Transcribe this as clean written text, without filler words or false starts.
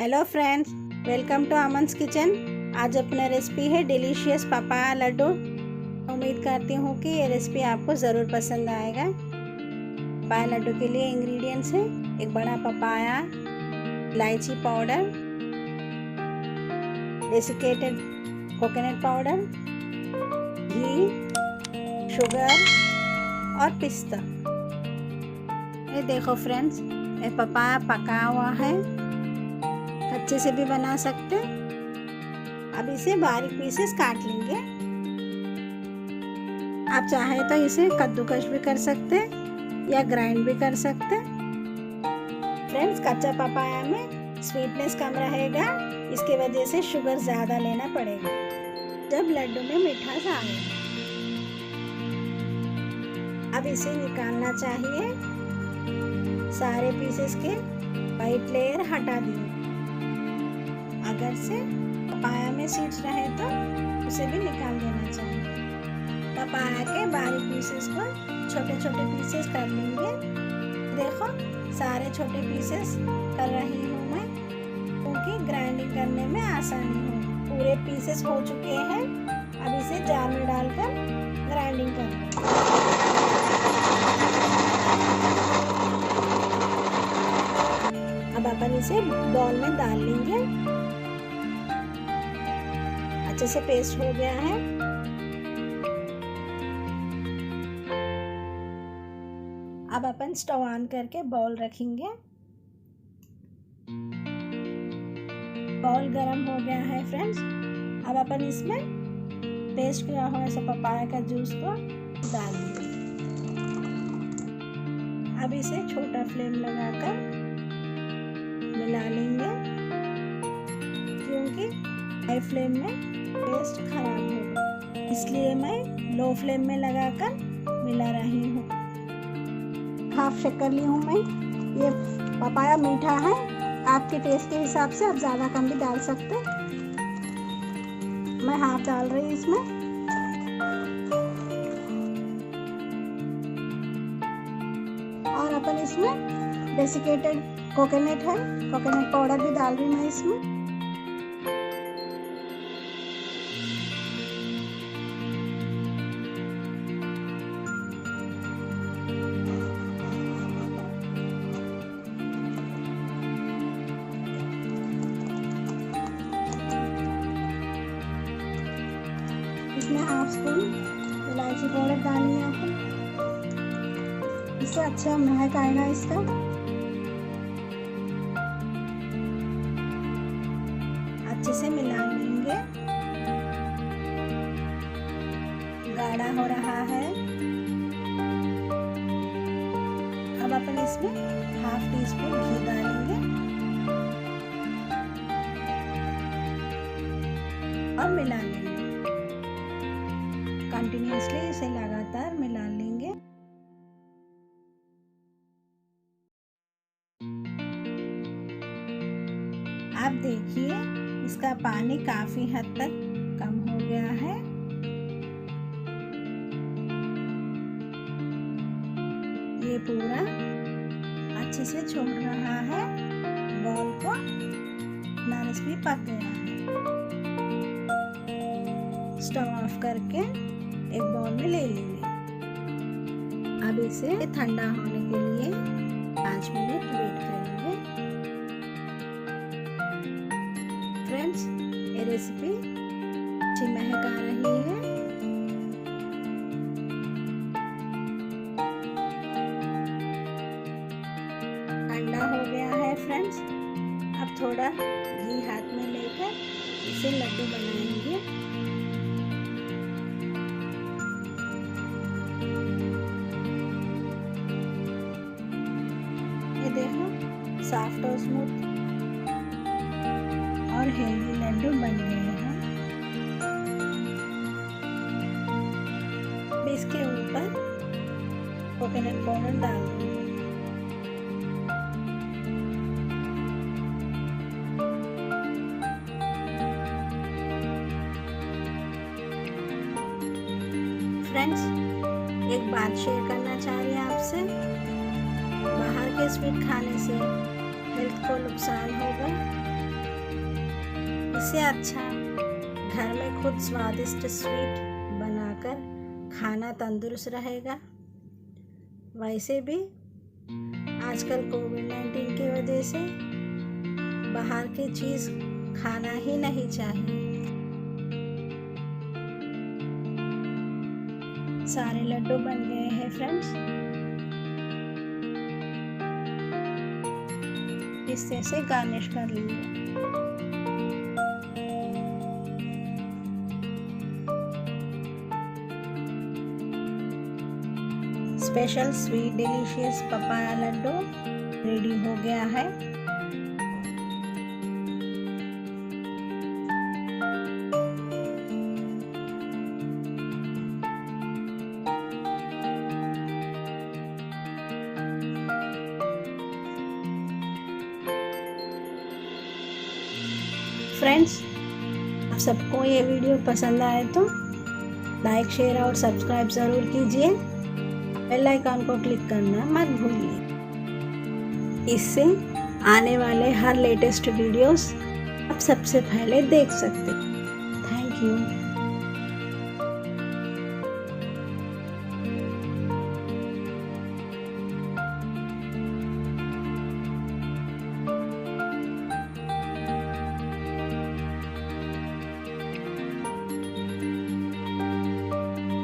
Hello friends, welcome to Aman's kitchen. आज अपना recipe है डिलीशियस पपाया लड्डू। उम्मीद करती हूँ कि ये रेसिपी आपको ज़रूर पसंद आएगा। पपाया लड्डू के लिए इंग्रेडिएंट्स हैं: एक बड़ा पपाया, इलायची पाउडर, डेसिकेटेड कोकोनट पाउडर, घी, शुगर और पिस्ता। ये देखो फ्रेंड्स, ये पपाया पका हुआ है, कच्चे से भी बना सकते। अब इसे बारीक पीसेस काट लेंगे। आप चाहे तो इसे कद्दूकश भी कर सकते या ग्राइंड भी कर सकते। फ्रेंड्स, कच्चा पपाया में स्वीटनेस कम रहेगा, इसके वजह से शुगर ज़्यादा लेना पड़ेगा जब लड्डू में मिठास आएगा। अब इसे निकालना चाहिए। सारे पीसेस के वाइट लेयर हटा दिए। अगर से पपाया में सीड्स रहे तो उसे भी निकाल देना चाहिए। पपाया के बारीक पीसेस को छोटे छोटे पीसेस कर लेंगे। देखो, सारे छोटे पीसेस कर रही हूँ मैं, क्योंकि ग्राइंडिंग करने में आसानी हो। पूरे पीसेस हो चुके हैं। अब इसे जार में डालकर ग्राइंडिंग करें। अब अपन इसे बाउल में डाल लेंगे। अच्छे से पेस्ट हो गया है। अब अपन स्टोव ऑन करके बाउल रखेंगे। बाउल गरम हो गया है फ्रेंड्स। अब अपन इसमें पेस्ट किया हुआ ऐसा पपाया का जूस को डाल देंगे। अब इसे छोटा फ्लेम लगाकर मिला लेंगे, क्योंकि हाई फ्लेम में पेस्ट खराब होगा, इसलिए मैं लो फ्लेम में लगाकर मिला रही हूँ। हाफ शक्कर ली हूँ मैं। ये पपाया मीठा है, आपके टेस्ट के हिसाब से आप ज़्यादा कम भी डाल सकते। मैं हाफ डाल रही हूँ इसमें। और अपन इसमें डेसिकेटेड कोकोनट है, कोकोनट पाउडर भी डाल रही मैं इसमें। इसमें हाफ स्पून इलायची पाउडर डालनी है आपको। इससे अच्छा महक आएगा इसका। अच्छे से मिला लेंगे। गाढ़ा हो रहा है। अब अपन इसमें हाफ टी स्पून घी डालेंगे और मिला लेंगे। कंटिन्यूअसली इसे लगातार मिला लेंगे। आप देखिए, इसका पानी काफी हद तक कम हो गया है। ये पूरा अच्छे से छोड़ रहा है बॉल को। अपना रेसिपी पक गया है। स्टोव ऑफ करके एक बाउल में ले लेंगे। अब इसे ठंडा होने के लिए 5 मिनट वेट करेंगे। फ्रेंड्स, ये रेसिपी अच्छी महक आ रही है। ठंडा हो गया है फ्रेंड्स। अब थोड़ा घी हाथ में लेकर इसे लड्डू बनाएंगे। ये देखो, सॉफ्ट और स्मूथ और हेल्दी लड्डू बन गए हैं। इसके ऊपर कोकोनट पाउडर डाल देंगे। फ्रेंड्स, एक बात शेयर करना चाह रही हूँ आपसे। बाहर के स्वीट खाने से हेल्थ को नुकसान होगा। इससे अच्छा घर में खुद स्वादिष्ट स्वीट बनाकर खाना तंदुरुस्त रहेगा। वैसे भी आजकल कोविड-19 की वजह से बाहर की चीज़ खाना ही नहीं चाहिए। सारे लड्डू बन गए हैं फ्रेंड्स। इससे से गार्निश कर लीजिए। Special sweet delicious papaya laddoo ready हो गया है। फ्रेंड्स, आप सबको ये वीडियो पसंद आए तो लाइक, शेयर और सब्सक्राइब ज़रूर कीजिए। बेल आइकन को क्लिक करना मत भूलिए। इससे आने वाले हर लेटेस्ट वीडियोस आप सबसे पहले देख सकते हैं।